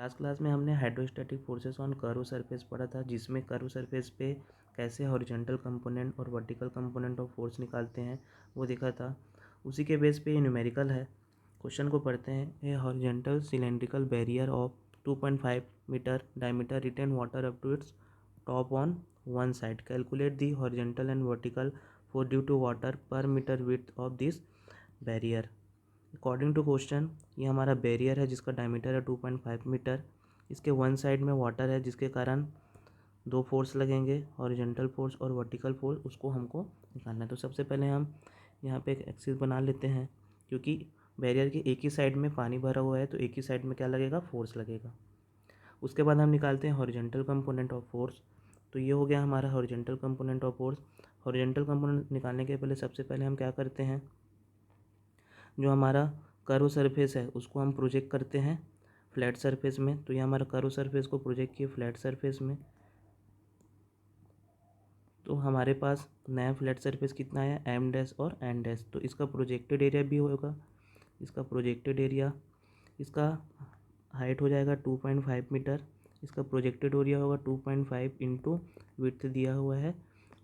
Last class में हमने hydrostatic forces on curve surface पढ़ा था, जिसमें कर्व सरफेस पे कैसे हॉरिजॉन्टल कंपोनेंट और वर्टिकल कंपोनेंट ऑफ फोर्स निकालते हैं वो देखा था। उसी के बेस पे ये न्यूमेरिकल है। क्वेश्चन को पढ़ते हैं। A horizontal cylindrical barrier of 2.5 meter diameter retain water up to its top on one side. Calculate the horizontal and vertical force due to water per meter width of this barrier. According to question, ये हमारा barrier है जिसका diameter है 2.5 metre. इसके one side में water है जिसके कारण दो फोर्स लगेंगे, हॉरिजॉन्टल फोर्स और वर्टिकल फोर्स, उसको हमको निकालना है। तो सबसे पहले हम यहाँ पे एक एक्सिस बना लेते हैं, क्योंकि बैरियर के एक ही साइड में पानी भरा हुआ है तो एक ही साइड में क्या लगेगा, फोर्स लगेगा। उसके बाद हम निकालते हैं हॉरिजॉन्टल कंपोनेंट ऑफ फोर्स। तो ये हो गया हमारा horizontal component of force. Horizontal component निकालने के पहले सबसे पहले हम क्या करते हैं, जो हमारा कर्व सरफेस है उसको हम प्रोजेक्ट करते हैं फ्लैट सरफेस में। तो ये हमारा कर्व सरफेस को प्रोजेक्ट किए फ्लैट सरफेस में, तो हमारे पास नया फ्लैट सरफेस कितना है, एम डैश और एन डैश। तो इसका प्रोजेक्टेड एरिया भी होगा, इसका प्रोजेक्टेड एरिया, इसका हाइट हो जाएगा 2.5 मीटर, इसका प्रोजेक्टेड एरिया होगा 2.5 इंटू विड्थ दिया हुआ है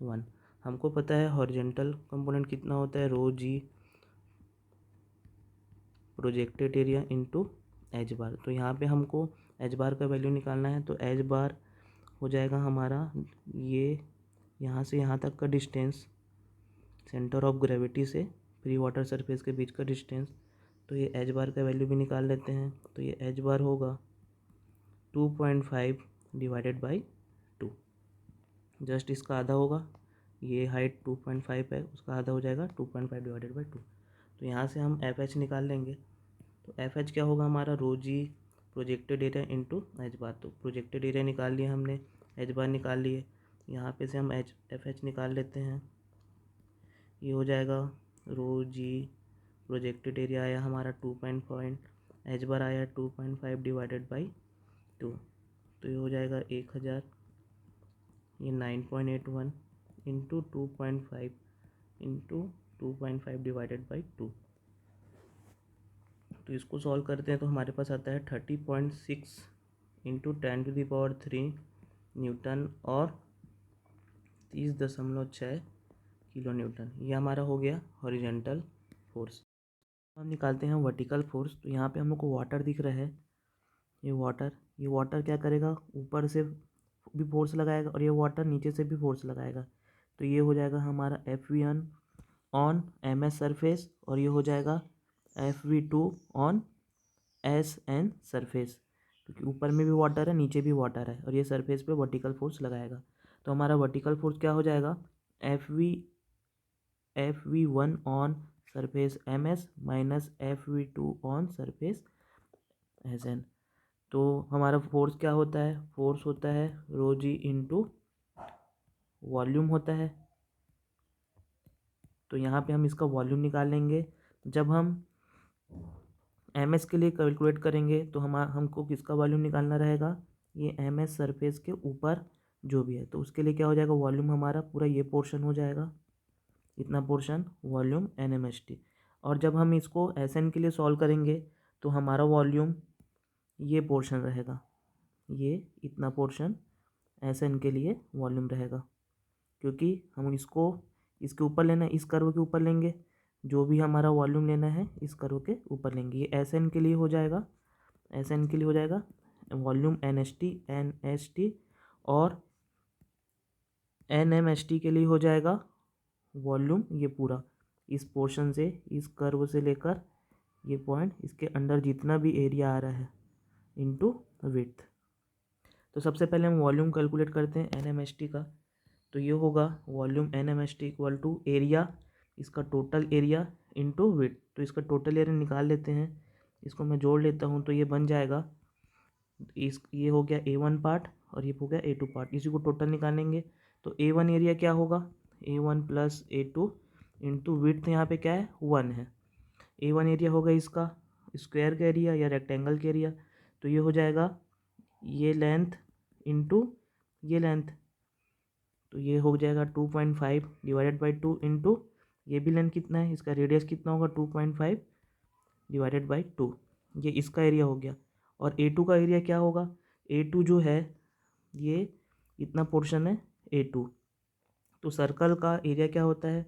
1। हमको पता है हॉरिजॉन्टल कंपोनेंट कितना होता है, रो जी प्रोजेक्टेड एरिया इंटू एच बार। तो यहाँ पे हमको एच बार का वैल्यू निकालना है। तो एच बार हो जाएगा हमारा ये यहाँ से यहाँ तक का डिस्टेंस, सेंटर ऑफ ग्रेविटी से फ्री वाटर सरफेस के बीच का डिस्टेंस। तो ये एच बार का वैल्यू भी निकाल लेते हैं। तो ये एच बार होगा 2.5 डिवाइडेड बाई 2, जस्ट इसका आधा होगा। ये हाइट 2.5 है, उसका आधा हो जाएगा 2.5 डिवाइडेड बाई 2। तो यहाँ से हम एफ एच निकाल लेंगे। तो एफ एच क्या होगा हमारा, रो जी प्रोजेक्टेड एरिया इंटू एच बार। तो प्रोजेक्टेड एरिया निकाल लिया हमने, एच बार निकाल लिए। यहाँ पे से हम एफ एच निकाल लेते हैं। ये हो जाएगा रो जी प्रोजेक्टेड एरिया आया हमारा 2.5, एच बार आया 2.5 डिवाइडेड बाई 2। तो ये हो जाएगा 1000, ये 9.81 इंटू 2.5 इंटू 2.5 डिवाइडेड बाई 2। तो इसको सॉल्व करते हैं तो हमारे पास आता है 30.6 इंटू 10⁻³ न्यूटन और 30.6 किलो न्यूटन। ये हमारा हो गया हॉरिजॉन्टल फोर्स। हम निकालते हैं वर्टिकल फोर्स। तो यहाँ पे हम लोग को वाटर दिख रहा है, ये वाटर क्या करेगा, ऊपर से भी फोर्स लगाएगा और ये वाटर नीचे से भी फोर्स लगाएगा। तो ये हो जाएगा हमारा F1 on M S surface और ये हो जाएगा F2 on S N surface, क्योंकि ऊपर में भी वाटर है नीचे भी वाटर है और ये सरफेस पे वर्टिकल फोर्स लगाएगा। तो हमारा वर्टिकल फोर्स क्या हो जाएगा, F1 on surface M S minus F2 on surface S N. तो हमारा फोर्स क्या होता है, फोर्स होता है रो जी इंटू वॉल्यूम होता है। तो यहाँ पे हम इसका वॉल्यूम निकाल लेंगे। जब हम एम एस के लिए कैलकुलेट करेंगे तो हमको किसका वॉल्यूम निकालना रहेगा, ये एम एस सरफेस के ऊपर जो भी है। तो उसके लिए क्या हो जाएगा, वॉल्यूम हमारा पूरा ये पोर्शन हो जाएगा, इतना portion volume N M S T. और जब हम इसको एस एन के लिए सॉल्व करेंगे तो हमारा वॉल्यूम ये पोर्शन रहेगा, ये इतना पोर्शन एस एन के लिए वॉल्यूम रहेगा, क्योंकि हम इसको इसके ऊपर लेना है, इस कर्व के ऊपर लेंगे। जो भी हमारा वॉल्यूम लेना है इस कर्व के ऊपर लेंगे। ये एस एन के लिए हो जाएगा, एस एन के लिए हो जाएगा वॉल्यूम एन एस टी और एन एम एस टी के लिए हो जाएगा वॉल्यूम ये पूरा, इस पोर्शन से, इस कर्व से लेकर ये पॉइंट, इसके अंदर जितना भी एरिया आ रहा है इनटू विड्थ। तो सबसे पहले हम वॉल्यूम कैलकुलेट करते हैं एन एम एस टी का। तो ये होगा volume N M S T equal to area, इसका टोटल एरिया इंटू विड्थ। तो इसका टोटल एरिया निकाल लेते हैं, इसको मैं जोड़ लेता हूँ। तो ये बन जाएगा, ये हो गया A1 पार्ट और ये हो गया A2 पार्ट, इसी को टोटल निकालेंगे। तो A1 एरिया क्या होगा, A1 plus A2 into width, यहाँ पे क्या है 1 है। A1 एरिया होगा इसका स्क्वायर का एरिया या रेक्टेंगल का एरिया। तो ये हो जाएगा ये लेंथ इंटू ये लेंथ। तो ये हो जाएगा 2.5 डिवाइडेड बाई 2 इंटू ये भी लेंथ कितना है, इसका रेडियस कितना होगा 2.5 डिवाइडेड बाई 2, ये इसका एरिया हो गया। और A2 का एरिया क्या होगा, A2 जो है ये इतना पोर्शन है A2। तो सर्कल का एरिया क्या होता है,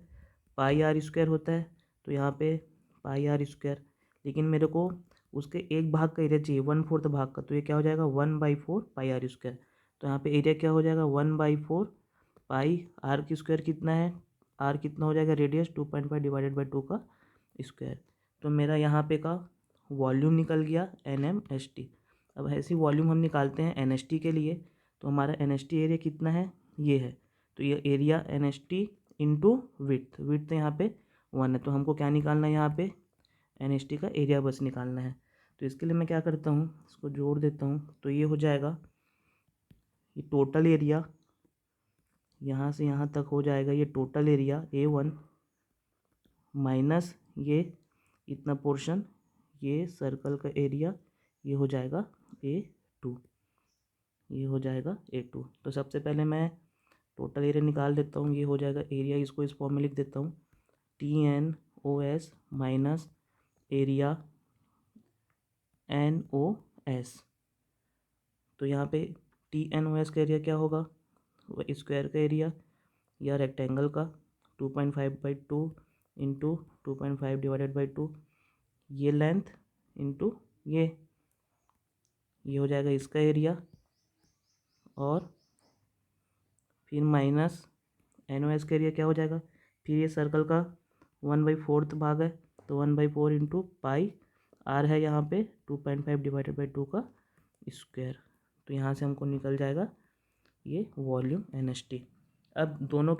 पाई आर स्क्वायर होता है। तो यहाँ पे पाई आर स्क्वायर, लेकिन मेरे को उसके एक भाग का एरिया चाहिए, 1/4 भाग का। तो ये क्या हो जाएगा, 1/4 पाई आर स्क्वायर। तो यहाँ पे एरिया क्या हो जाएगा, 1/4 पाई आर की स्क्वायर कितना है, आर कितना हो जाएगा रेडियस 2.5 डिवाइडेड बाई 2 का स्क्वायर। तो मेरा यहाँ पे का वॉल्यूम निकल गया NMST। अब ऐसी वॉल्यूम हम निकालते हैं NST के लिए। तो हमारा NST एरिया कितना है, ये है। तो ये area NST into width, width यहाँ पे 1 है। तो हमको क्या निकालना है, यहाँ पे NST का एरिया बस निकालना है। तो इसके लिए मैं क्या करता हूँ, इसको जोड़ देता हूँ। तो ये हो जाएगा, ये टोटल एरिया यहाँ से यहाँ तक हो जाएगा, ये टोटल एरिया A1 माइनस ये इतना पोर्शन, ये सर्कल का एरिया, ये हो जाएगा A2, ये हो जाएगा A2। तो सबसे पहले मैं टोटल एरिया निकाल देता हूँ। ये हो जाएगा एरिया, इसको इस फॉर्म में लिख देता हूँ, TNOS माइनस एरिया NOS। तो यहाँ पे TNOS का एरिया क्या होगा, वो स्क्वायर का एरिया या रेक्टेंगल का 2.5/2 इंटू 2.5 डिवाइडेड बाई 2, ये लेंथ इंटू ये हो जाएगा इसका एरिया, और फिर माइनस NOS का एरिया क्या हो जाएगा, फिर ये सर्कल का 1/4 भाग है। तो 1/4 इंटू पाई आर है यहाँ पे 2.5 डिवाइडेड बाई 2 का स्क्वायर। तो यहाँ से हमको निकल जाएगा ये वॉल्यूम NST। अब दोनों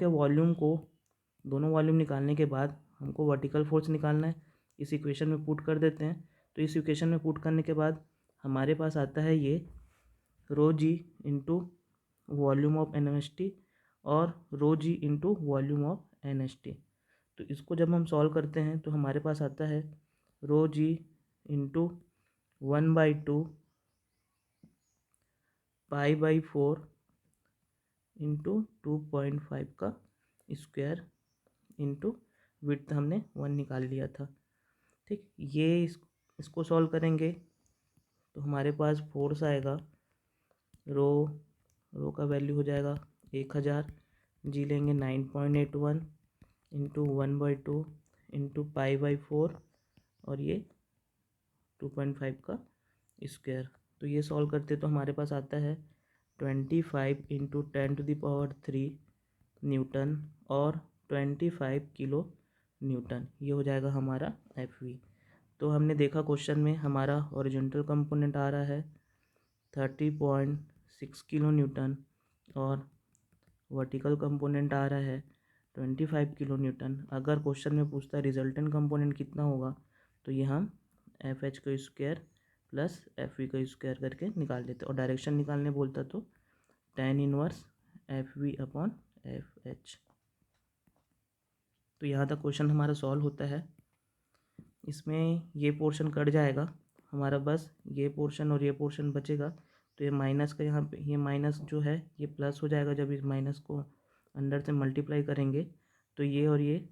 वॉल्यूम निकालने के बाद हमको वर्टिकल फोर्स निकालना है। इस इक्वेशन में पुट कर देते हैं। तो इस इक्वेशन में पुट करने के बाद हमारे पास आता है ये ρg into volume of NST और ρg into volume of NST। तो इसको जब हम सॉल्व करते हैं तो हमारे पास आता है ρg इंटू 1/2 π/4 इंटू 2.5 का स्क्वायर इंटू विड्थ हमने 1 निकाल लिया था। ठीक, ये इसको सॉल्व करेंगे तो हमारे पास फोर्स आएगा, रो का वैल्यू हो जाएगा 1000, जी लेंगे 9.81 इंटू 1/2 इंटू π/4 और ये 2.5 का स्क्वायर। तो ये सॉल्व करते तो हमारे पास आता है 25 इंटू 10⁻³ न्यूटन और 25 किलो न्यूटन। ये हो जाएगा हमारा FV। तो हमने देखा क्वेश्चन में हमारा हॉरिजॉन्टल कंपोनेंट आ रहा है 30.6 किलो न्यूटन और वर्टिकल कंपोनेंट आ रहा है 25 किलो न्यूटन। अगर क्वेश्चन में पूछता है रिजल्टेंट कंपोनेंट कितना होगा, तो ये हम FH का स्क्वायर प्लस FV का स्क्वायर करके निकाल देते। और डायरेक्शन निकालने बोलता तो tan इनवर्स FV/FH। तो यहाँ तक क्वेश्चन हमारा सॉल्व होता है। इसमें ये पोर्शन कट जाएगा हमारा, बस ये पोर्शन और ये पोर्शन बचेगा। तो ये माइनस का यहाँ पे, ये माइनस जो है ये प्लस हो जाएगा जब इस माइनस को अंदर से मल्टीप्लाई करेंगे। तो ये और ये,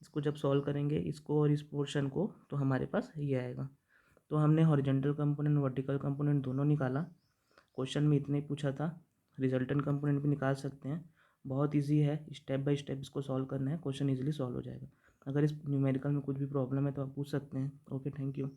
इसको जब सॉल्व करेंगे इसको और इस पोर्शन को, तो हमारे पास ये आएगा। तो हमने हॉरिजॉन्टल कंपोनेंट वर्टिकल कंपोनेंट दोनों निकाला। क्वेश्चन में इतने पूछा था, रिजल्टेंट कंपोनेंट भी निकाल सकते हैं। बहुत इजी है, स्टेप बाय स्टेप इसको सॉल्व करना है, क्वेश्चन इजीली सॉल्व हो जाएगा। अगर इस न्यूमेरिकल में कुछ भी प्रॉब्लम है तो आप पूछ सकते हैं। Okay, thank you.